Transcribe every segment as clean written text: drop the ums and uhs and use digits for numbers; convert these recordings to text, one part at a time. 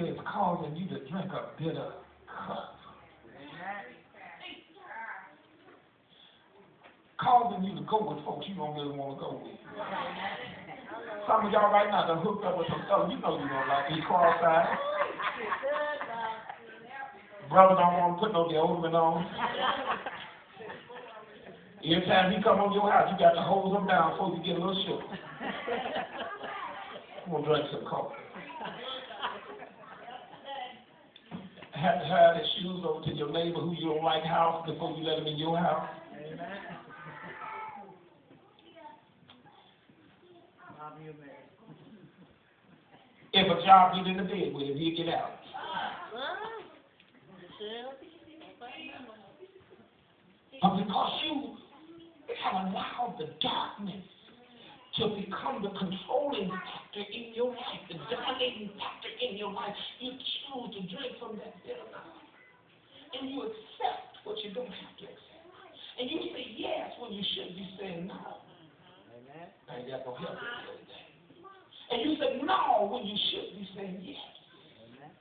is causing you to drink a bitter cup. Causing you to go with folks you don't really want to go with. Some of y'all right now done hooked up with some fellas you know you don't like. He cross-eyed. Brother don't want to put no deodorant on. Every time he come on your house, you got to hold him down before you get a little sugar. I'm going to drink some coffee. Have to have his shoes over to your neighbor who you don't like house before you let him in your house. If a job get in the bed with him, he'll get out. But because you have allowed the darkness to become the controlling factor in your life, the dominating factor in your life, you choose to drink from that bitter cup. And you accept what you don't have to accept. And you say yes when you should be saying no. Amen. I ain't got no help with you today. And you say no when you should be saying yes. Amen.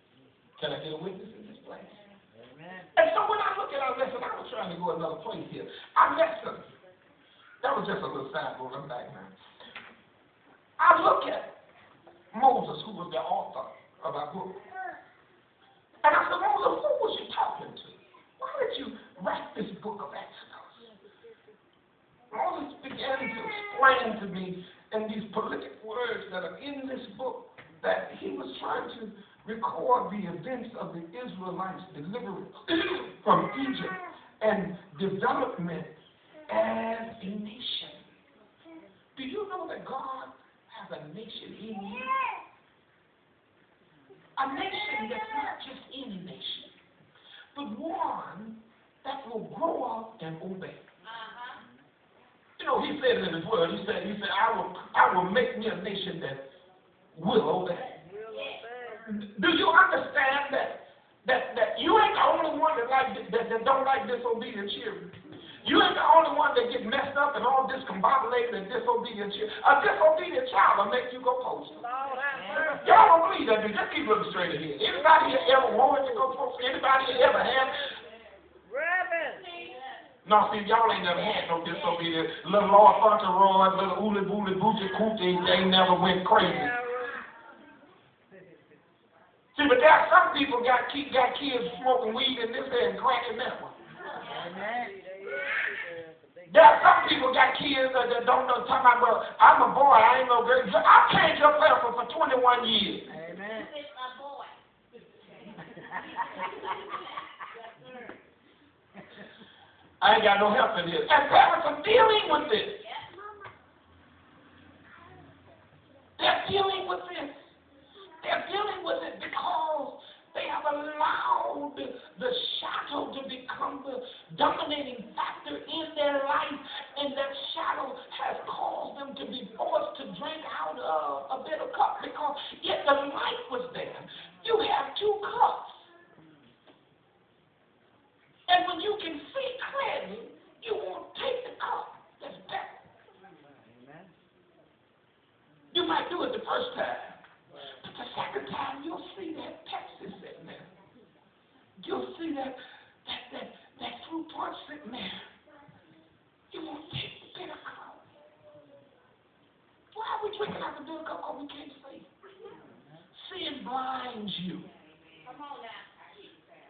Can I get a witness in this place? Amen. And so when I look at our lesson, I was trying to go another place here. Our lesson, that was just a little sidebar. I'm back now. I look at Moses, who was the author of our book. And I said, Moses, who was you talking to? Why did you write this book of Exodus? Moses began to explain to me in these prolific words that are in this book that he was trying to record the events of the Israelites' deliverance from Egypt and development as a nation. Do you know that God has a nation in you? A nation that's not just any nation, but one that will grow up and obey. You know, he said it in his word. He said, I will make me a nation that will obey. Do you understand that you ain't the only one that don't like disobedient children? You ain't the only one that get messed up and all discombobulated and disobedient children. A disobedient child will make you go postal. Y'all don't believe that, just keep looking straight ahead. Anybody here ever wanted to go postal? Anybody here ever had? No, see, y'all ain't never had no disobedient. Little Lord Fauntleroy, little Uli Booty Booty Cootie, they never went crazy. See, but there are some people got kids smoking weed in this head and cracking that one. There are some people got kids that don't know, talking about, well, I'm a boy, I ain't no girl. I've changed your paper for 21 years. Amen. It's a boy. I ain't got no help in this. And parents are dealing with this. They're dealing with this. They're dealing with it because they have allowed the shadow to become the dominating factor in their life, and that shadow has caused them to be forced to drink out of a bitter cup, because if the light was there, you have two cups. And when you can see clearly, you won't take the cup that's better. Amen. You might do it the first time. But the second time, you'll see that Pepsi sitting there. You'll see that fruit punch sitting there. You won't take the bitter cup. Why are we drinking out the bitter cup? Because we can't see. Sin blinds you. Come on now.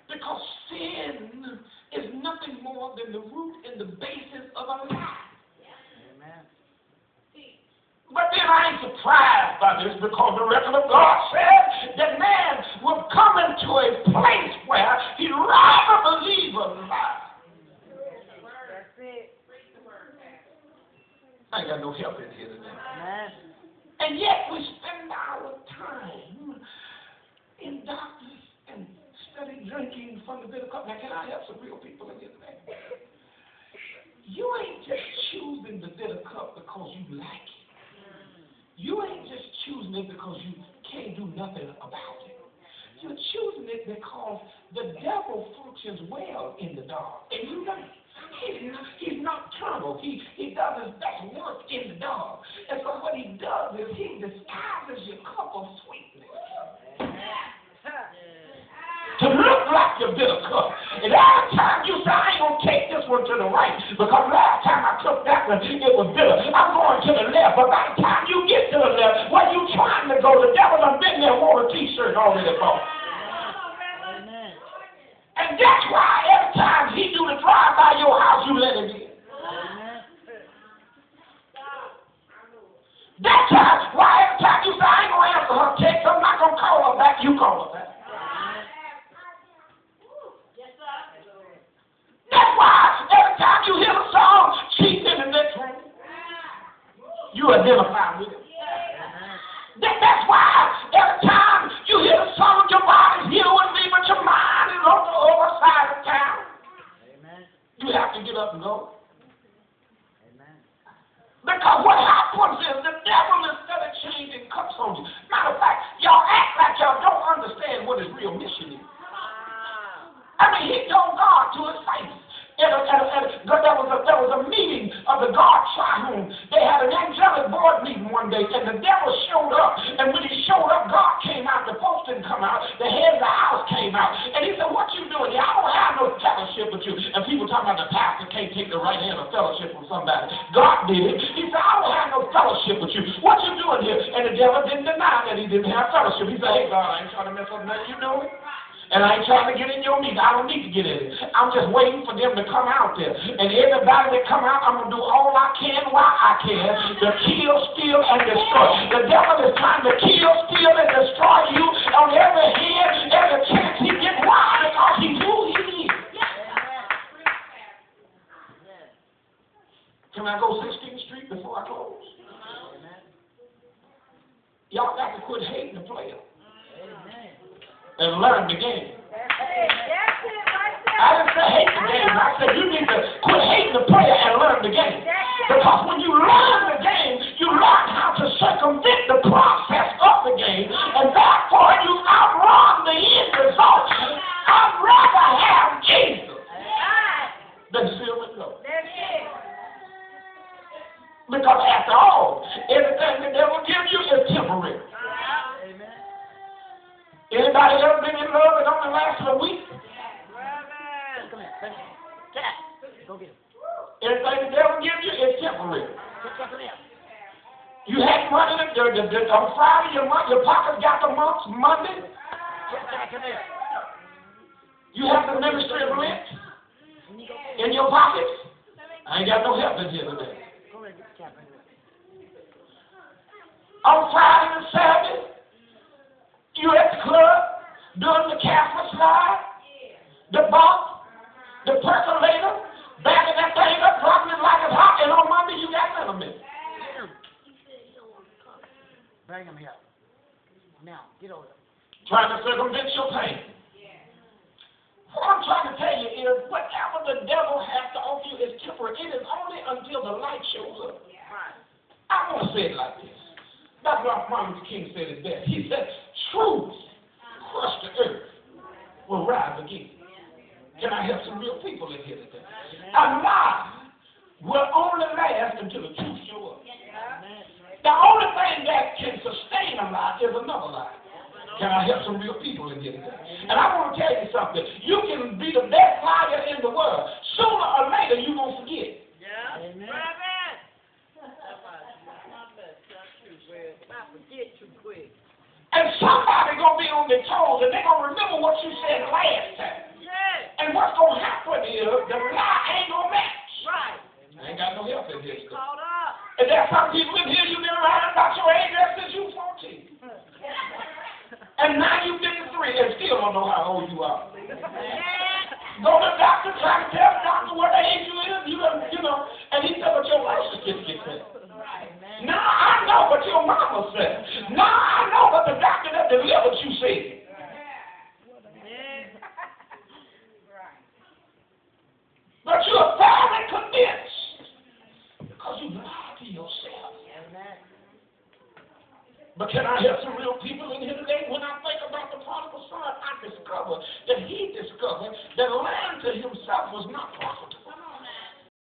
Because sin is nothing more than the root and the basis of a lie. Amen. But then I ain't surprised by this, because the record of God said that man will come into a place where he'd rather believe a lie. That's it. I ain't got no help in here today. Amen. And yet we spend our time in darkness and study drinking from the bitter cup. Now, can I have some real people in here today? You ain't just choosing the bitter cup because you like it. You ain't just choosing it because you can't do nothing about it. You're choosing it because the devil functions well in the dark. And you know, he's nocturnal. He does his best work in the dark. And so what he does is he disguises your cup of sweetness. this one to the right because last time I took that one, it was bitter. I'm going to the left, but by the time you get to the left, where you trying to go, the devil done been there wore a t-shirt already for. And that's why every time he do the drive by your house, you let him in. That's why every time you say, I ain't going to answer her text, I'm not going to call her back, you call her back. That's why every time you hear a song, she's in the next room. You identify with it. That's why every time you hear a song, your body's here with me, but your mind is on the other side of town. Amen. You have to get up and go. Amen. Because what happens is the devil, instead of changing, cuts on you. Matter of fact, y'all act like y'all don't understand what his real mission is. I mean, he told God to his face. There was a meeting of the God Triune. They had an angelic board meeting one day, and the devil showed up. And when he showed up, God came out. The folks didn't come out. The head of the house came out. And he said, what you doing here? I don't have no fellowship with you. And people talking about the pastor can't take the right hand of fellowship from somebody. God did it. He said, I don't have no fellowship with you. What you doing here? And the devil didn't deny that he didn't have fellowship. He said, hey, God, I ain't trying to mess up nothing you doing. And I ain't trying to get in your meeting. I don't need to get in it. I'm just waiting for them to come out there. And everybody that come out, I'm going to do all I can while I can to kill, steal, and destroy. The devil is trying to kill, steal, and destroy you on every hand, every chance he gets. Why? Because he's who he is. Can I go 16th Street before I close? Y'all got to quit hating the player. And learn the game. I didn't say hate the game. I said you need to quit hating the player and learn the game. Because when you learn the game, you learn how to circumvent the process of the game. And therefore, you outrun the end result. I'd rather have Jesus than silver and gold. Because after all, everything the devil gives you is temporary. Anybody ever been in love that only lasted a week? Come here. Go get him. Everything the devil gives you is temporary. You had money on Friday, your pockets got the months Monday. You have the ministry of Lent in your pockets. I ain't got no help in here today. On Friday and Saturday, you at the club, doing the Catholic slide, the bump, the percolator, backing that thing up, dropping it like it's hot, and on Monday you got none of it. Bring him here. Now, get over there. Trying to circumvent your pain. What I'm trying to tell you is, whatever the devil has to offer you is temporary. It is only until the light shows up. I want to say it like this. That's why Martin Luther King said it best. He said, truth crushed the earth will rise again. Can I have some real people in here today? A lie will only last until the truth shows up. The only thing that can sustain a lie is another lie. Can I have some real people in here today? And I want to tell you something. You can be the best liar in the world. Sooner or later, you're going to forget. Yeah. Amen. I forget too quick. And somebody gonna be on their toes and they're gonna remember what you said last time. Yeah. And what's gonna happen is the lie ain't gonna match. Right. I ain't got no help in this. Caught up. And there's some people in here you've been lying about your age ever since you were 14. And now you're 53 and still don't know how old you are. Go to the doctor, try to tell the doctor what age you is, you know, and he said, but your life certificate said. Now I know what your mama said. Now I know what the doctor that delivered you said. But you're thoroughly convinced because you lied to yourself. But can I have some real people?